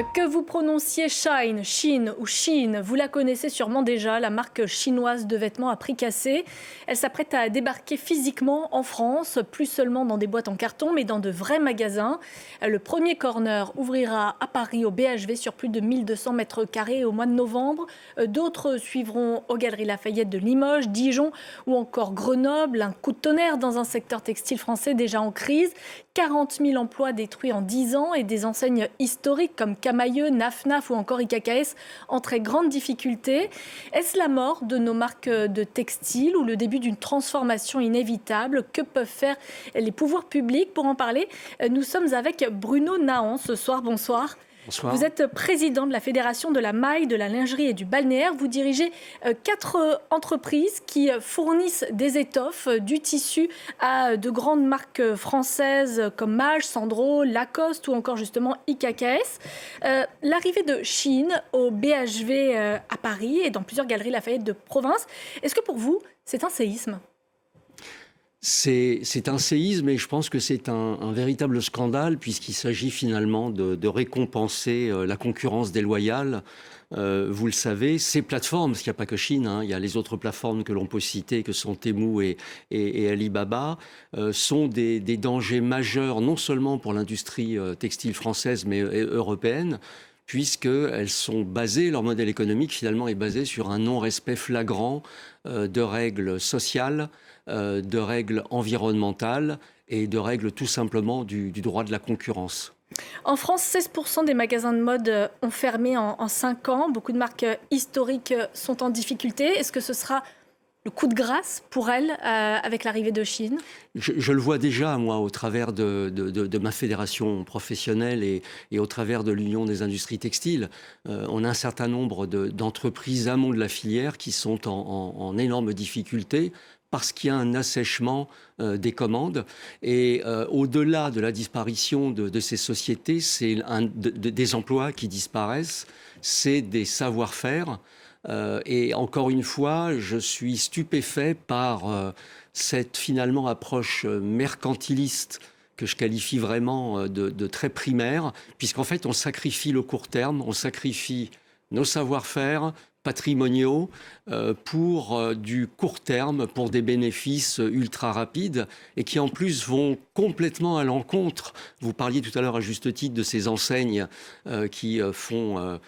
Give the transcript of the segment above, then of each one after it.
Que vous prononciez Shine, Shein ou Shein, vous la connaissez sûrement déjà, la marque chinoise de vêtements à prix cassé. Elle s'apprête à débarquer physiquement en France, plus seulement dans des boîtes en carton, mais dans de vrais magasins. Le premier corner ouvrira à Paris au BHV sur plus de 1200 mètres carrés au mois de novembre. D'autres suivront aux Galeries Lafayette de Limoges, Dijon ou encore Grenoble. Un coup de tonnerre dans un secteur textile français déjà en crise. 40 000 emplois détruits en 10 ans et des enseignes historiques comme Camaïeu, Naf ou encore IKKS en très grande difficulté. Est-ce la mort de nos marques de textiles ou le début d'une transformation inévitable? Que peuvent faire les pouvoirs publics? Pour en parler, nous sommes avec Bruno Nahan ce soir. Bonsoir. Bonsoir. Vous êtes président de la Fédération de la maille, de la lingerie et du balnéaire. Vous dirigez 4 entreprises qui fournissent des étoffes, du tissu à de grandes marques françaises comme Maje, Sandro, Lacoste ou encore justement IKKS. L'arrivée de Shein au BHV à Paris et dans plusieurs galeries Lafayette de province, est-ce que pour vous, c'est un séisme ? C'est un séisme et je pense que c'est un véritable scandale puisqu'il s'agit finalement de récompenser la concurrence déloyale. Vous le savez, ces plateformes, parce qu'il n'y a pas que Shein, il y a les autres plateformes que l'on peut citer, que sont Temu et Alibaba, sont des dangers majeurs non seulement pour l'industrie textile française mais européenne, puisqu'elles sont basées, leur modèle économique finalement est basé sur un non-respect flagrant de règles sociales, de règles environnementales et de règles tout simplement du droit de la concurrence. En France, 16% des magasins de mode ont fermé en 5 ans. Beaucoup de marques historiques sont en difficulté. Est-ce que ce sera le coup de grâce pour elles avec l'arrivée de Shein? Je le vois déjà, moi, au travers de ma fédération professionnelle et au travers de l'Union des industries textiles. On a un certain nombre d'entreprises amont de la filière qui sont en énorme difficulté parce qu'il y a un assèchement des commandes. Et au-delà de la disparition de ces sociétés, c'est des emplois qui disparaissent, c'est des savoir-faire. Et encore une fois, je suis stupéfait par cette finalement approche mercantiliste que je qualifie vraiment de très primaire, puisqu'en fait on sacrifie le court terme, on sacrifie nos savoir-faire patrimoniaux pour du court terme, pour des bénéfices ultra rapides et qui en plus vont complètement à l'encontre. Vous parliez tout à l'heure à juste titre de ces enseignes qui font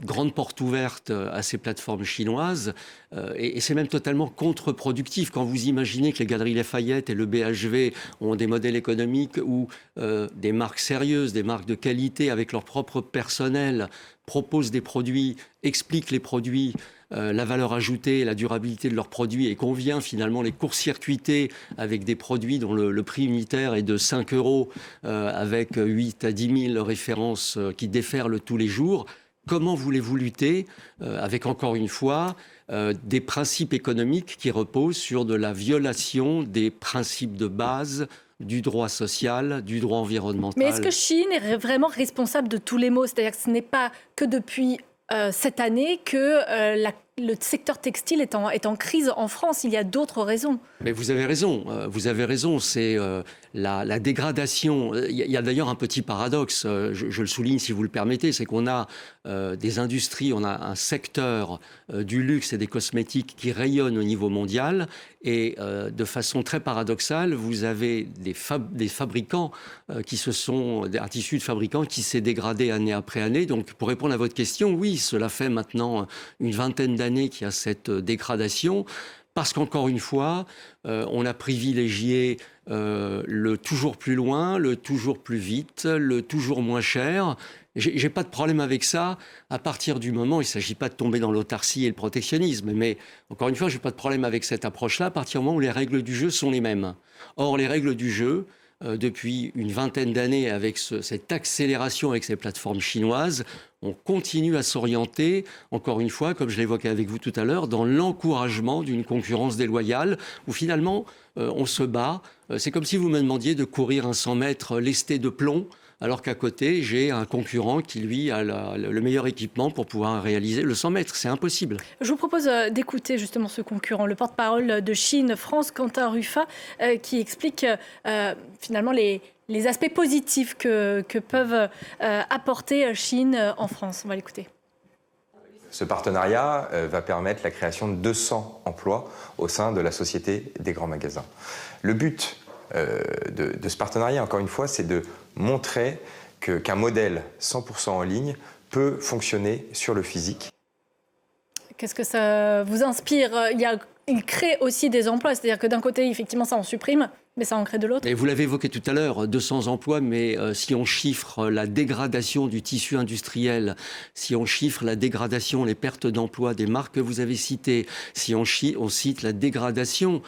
grande porte ouverte à ces plateformes chinoises et c'est même totalement contre-productif quand vous imaginez que les Galeries Lafayette et le BHV ont des modèles économiques où des marques sérieuses, des marques de qualité avec leur propre personnel proposent des produits, expliquent les produits, la valeur ajoutée, la durabilité de leurs produits et qu'on vient finalement les court-circuiter avec des produits dont le prix unitaire est de 5 € avec 8 à 10 000 références qui déferlent tous les jours. Comment voulez-vous lutter avec, encore une fois, des principes économiques qui reposent sur de la violation des principes de base du droit social, du droit environnemental? Mais est-ce que Shein est vraiment responsable de tous les maux? C'est-à-dire que ce n'est pas que depuis cette année que le secteur textile est en crise en France. Il y a d'autres raisons. Mais vous avez raison, c'est la dégradation. Il y a d'ailleurs un petit paradoxe, je le souligne si vous le permettez, c'est qu'on a des industries, on a un secteur du luxe et des cosmétiques qui rayonne au niveau mondial et de façon très paradoxale, vous avez des fabricants un tissu de fabricants qui s'est dégradé année après année. Donc pour répondre à votre question, oui, cela fait maintenant une vingtaine d'années qu'il y a cette dégradation. Parce qu'encore une fois, on a privilégié le toujours plus loin, le toujours plus vite, le toujours moins cher. J'ai pas de problème avec ça à partir du moment, il ne s'agit pas de tomber dans l'autarcie et le protectionnisme, mais encore une fois, j'ai pas de problème avec cette approche-là à partir du moment où les règles du jeu sont les mêmes. Or, les règles du jeu, depuis une vingtaine d'années avec cette accélération avec ces plateformes chinoises, on continue à s'orienter, encore une fois, comme je l'évoquais avec vous tout à l'heure, dans l'encouragement d'une concurrence déloyale où finalement on se bat. C'est comme si vous me demandiez de courir un 100 mètres lesté de plomb alors qu'à côté, j'ai un concurrent qui, lui, a le meilleur équipement pour pouvoir réaliser le 100 mètres. C'est impossible. Je vous propose d'écouter justement ce concurrent, le porte-parole de Shein France, Quentin Rufat, qui explique finalement les les aspects positifs que peuvent apporter Chine en France. On va l'écouter. Ce partenariat va permettre la création de 200 emplois au sein de la Société des grands magasins. Le but de ce partenariat, encore une fois, c'est de montrer qu'un modèle 100% en ligne peut fonctionner sur le physique. Qu'est-ce que ça vous inspire? Il crée aussi des emplois, c'est-à-dire que d'un côté, effectivement, ça en supprime, mais ça en crée de l'autre. Et vous l'avez évoqué tout à l'heure, 200 emplois, mais si on chiffre la dégradation du tissu industriel, si on chiffre la dégradation, les pertes d'emplois des marques que vous avez citées, si on cite la dégradation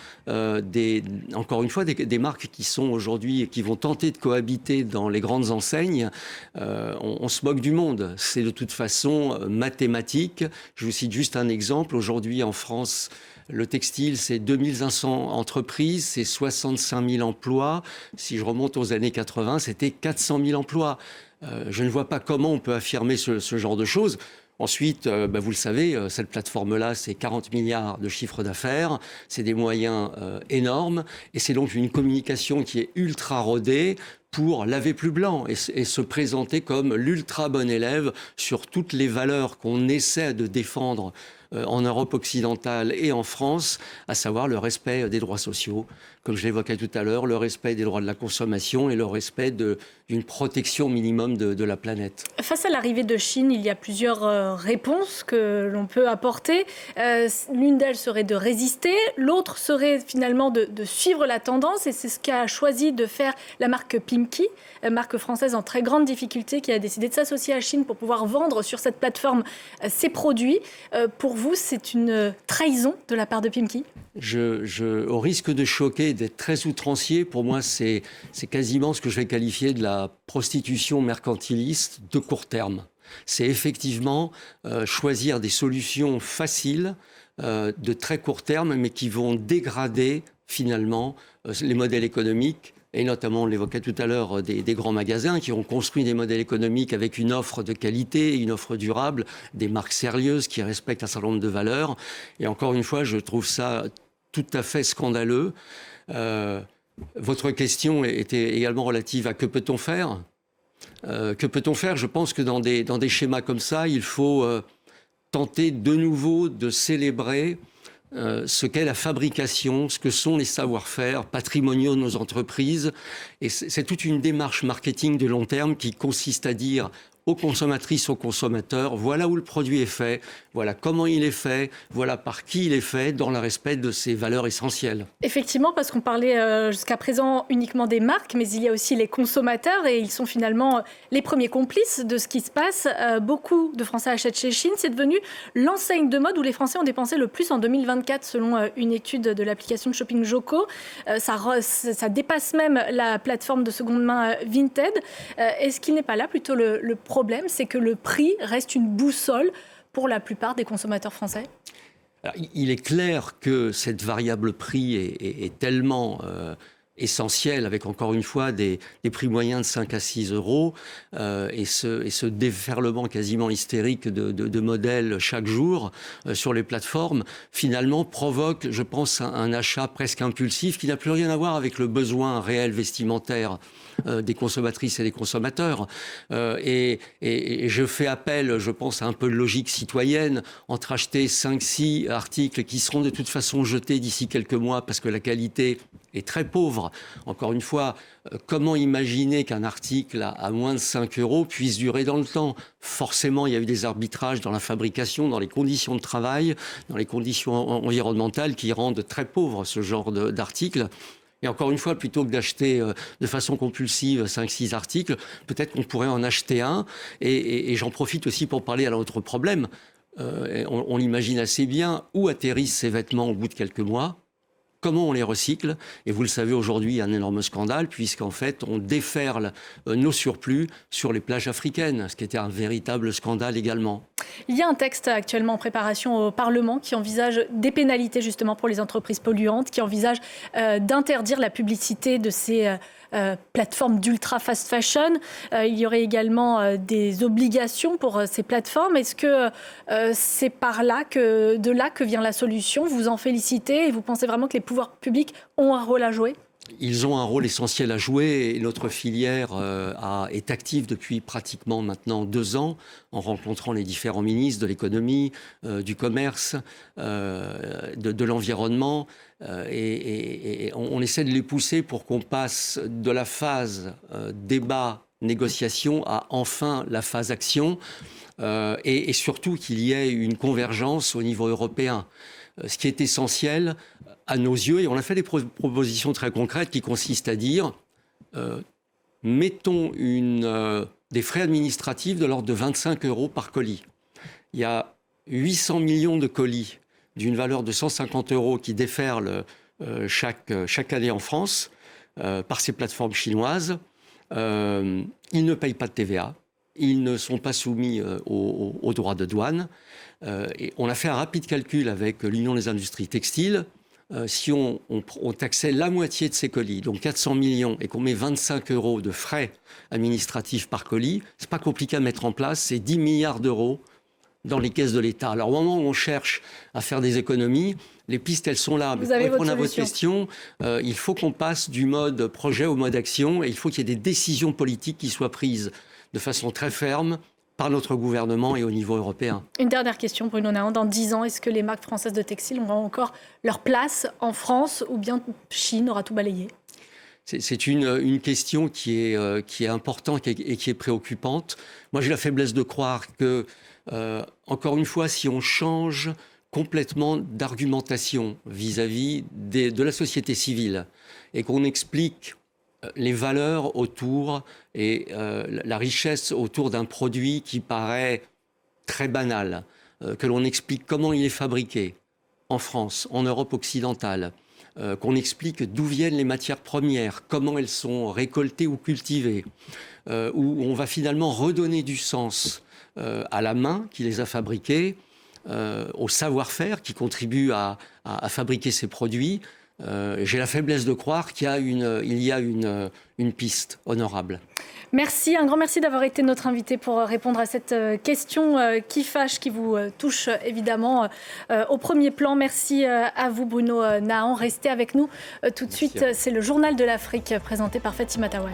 encore une fois, des marques qui sont aujourd'hui, qui vont tenter de cohabiter dans les grandes enseignes, on se moque du monde. C'est de toute façon mathématique. Je vous cite juste un exemple. Aujourd'hui, en France, le textile, c'est 2500 entreprises, c'est 65 000 emplois. Si je remonte aux années 80, c'était 400 000 emplois. Je ne vois pas comment on peut affirmer ce genre de choses. Ensuite, vous le savez, cette plateforme-là, c'est 40 milliards de chiffre d'affaires, c'est des moyens énormes, et c'est donc une communication qui est ultra rodée pour laver plus blanc et se présenter comme l'ultra bon élève sur toutes les valeurs qu'on essaie de défendre en Europe occidentale et en France, à savoir le respect des droits sociaux, comme je l'évoquais tout à l'heure, le respect des droits de la consommation et le respect d'une protection minimum de la planète. Face à l'arrivée de Chine, il y a plusieurs réponses que l'on peut apporter. L'une d'elles serait de résister, l'autre serait finalement de suivre la tendance, et c'est ce qu'a choisi de faire la marque Pimkie, marque française en très grande difficulté, qui a décidé de s'associer à Chine pour pouvoir vendre sur cette plateforme ses produits. Pour vous, c'est une trahison de la part de Pimkie? Au risque de choquer, d'être très outrancier, pour moi, c'est quasiment ce que je vais qualifier de la prostitution mercantiliste de court terme. C'est effectivement choisir des solutions faciles, de très court terme, mais qui vont dégrader finalement les modèles économiques. Et notamment, on l'évoquait tout à l'heure, des grands magasins qui ont construit des modèles économiques avec une offre de qualité, une offre durable, des marques sérieuses qui respectent un certain nombre de valeurs. Et encore une fois, je trouve ça tout à fait scandaleux. Votre question était également relative à que peut-on faire ? Que peut-on faire ? Je pense que dans des schémas comme ça, il faut tenter de nouveau de célébrer ce qu'est la fabrication, ce que sont les savoir-faire patrimoniaux de nos entreprises. Et c'est toute une démarche marketing de long terme qui consiste à dire aux consommatrices, aux consommateurs, voilà où le produit est fait, voilà comment il est fait, voilà par qui il est fait, dans le respect de ses valeurs essentielles. Effectivement, parce qu'on parlait jusqu'à présent uniquement des marques, mais il y a aussi les consommateurs, et ils sont finalement les premiers complices de ce qui se passe. Beaucoup de Français achètent chez Chine. C'est devenu l'enseigne de mode où les Français ont dépensé le plus en 2024, selon une étude de l'application de shopping Joko. Ça dépasse même la plateforme de seconde main Vinted. Est-ce qu'il n'est pas là plutôt le problème, c'est que le prix reste une boussole pour la plupart des consommateurs français? Alors, il est clair que cette variable prix est tellement essentielle, avec encore une fois des prix moyens de 5 à 6 euros, et ce déferlement quasiment hystérique de modèles chaque jour sur les plateformes, finalement provoque, je pense, un achat presque impulsif qui n'a plus rien à voir avec le besoin réel vestimentaire des consommatrices et des consommateurs. Et je fais appel, je pense, à un peu de logique citoyenne entre acheter 5-6 articles qui seront de toute façon jetés d'ici quelques mois parce que la qualité est très pauvre. Encore une fois, comment imaginer qu'un article à moins de 5 euros puisse durer dans le temps ? Forcément, il y a eu des arbitrages dans la fabrication, dans les conditions de travail, dans les conditions environnementales qui rendent très pauvre ce genre d'articles. Et encore une fois, plutôt que d'acheter de façon compulsive 5-6 articles, peut-être qu'on pourrait en acheter un. Et j'en profite aussi pour parler à l'autre problème. On l'imagine assez bien, où atterrissent ces vêtements au bout de quelques mois ? Comment on les recycle? Et vous le savez, aujourd'hui, il y a un énorme scandale, puisqu'en fait, on déferle nos surplus sur les plages africaines, ce qui était un véritable scandale également. Il y a un texte actuellement en préparation au Parlement qui envisage des pénalités justement pour les entreprises polluantes, qui envisage d'interdire la publicité de ces plateformes d'ultra fast fashion. Il y aurait également des obligations pour ces plateformes. Est-ce que c'est de là que vient la solution? Vous en félicitez et vous pensez vraiment que les pouvoirs publics ont un rôle à jouer? Ils ont un rôle essentiel à jouer et notre filière est active depuis pratiquement maintenant 2 ans en rencontrant les différents ministres de l'économie, du commerce, de l'environnement et on essaie de les pousser pour qu'on passe de la phase débat, négociation à enfin la phase action et surtout qu'il y ait une convergence au niveau européen. Ce qui est essentiel à nos yeux, et on a fait des propositions très concrètes qui consistent à dire mettons des frais administratifs de l'ordre de 25 € par colis. Il y a 800 millions de colis d'une valeur de 150 € qui déferlent chaque année en France par ces plateformes chinoises. Ils ne payent pas de TVA. Ils ne sont pas soumis aux droits de douane. Et on a fait un rapide calcul avec l'Union des industries textiles. Si on taxait la moitié de ces colis, donc 400 millions, et qu'on met 25 € de frais administratifs par colis, c'est pas compliqué à mettre en place, c'est 10 milliards d'euros dans les caisses de l'État. Alors au moment où on cherche à faire des économies, les pistes, elles sont là. Mais pour répondre à votre question, il faut qu'on passe du mode projet au mode action, et il faut qu'il y ait des décisions politiques qui soient prises de façon très ferme par notre gouvernement et au niveau européen. Une dernière question, Bruno Nahan. Dans 10 ans, est-ce que les marques françaises de textiles auront encore leur place en France ou bien Chine aura tout balayé ? C'est une question qui est importante et qui est préoccupante. Moi, j'ai la faiblesse de croire que, encore une fois, si on change complètement d'argumentation vis-à-vis de la société civile et qu'on explique les valeurs autour et la richesse autour d'un produit qui paraît très banal, que l'on explique comment il est fabriqué en France, en Europe occidentale, qu'on explique d'où viennent les matières premières, comment elles sont récoltées ou cultivées, où on va finalement redonner du sens à la main qui les a fabriquées, au savoir-faire qui contribue à fabriquer ces produits. J'ai la faiblesse de croire qu'il y a une piste honorable. Merci, un grand merci d'avoir été notre invité pour répondre à cette question qui fâche, qui vous touche évidemment au premier plan. Merci à vous Bruno Nahan. Restez avec nous tout de suite. C'est le Journal de l'Afrique présenté par Fatima Tawane.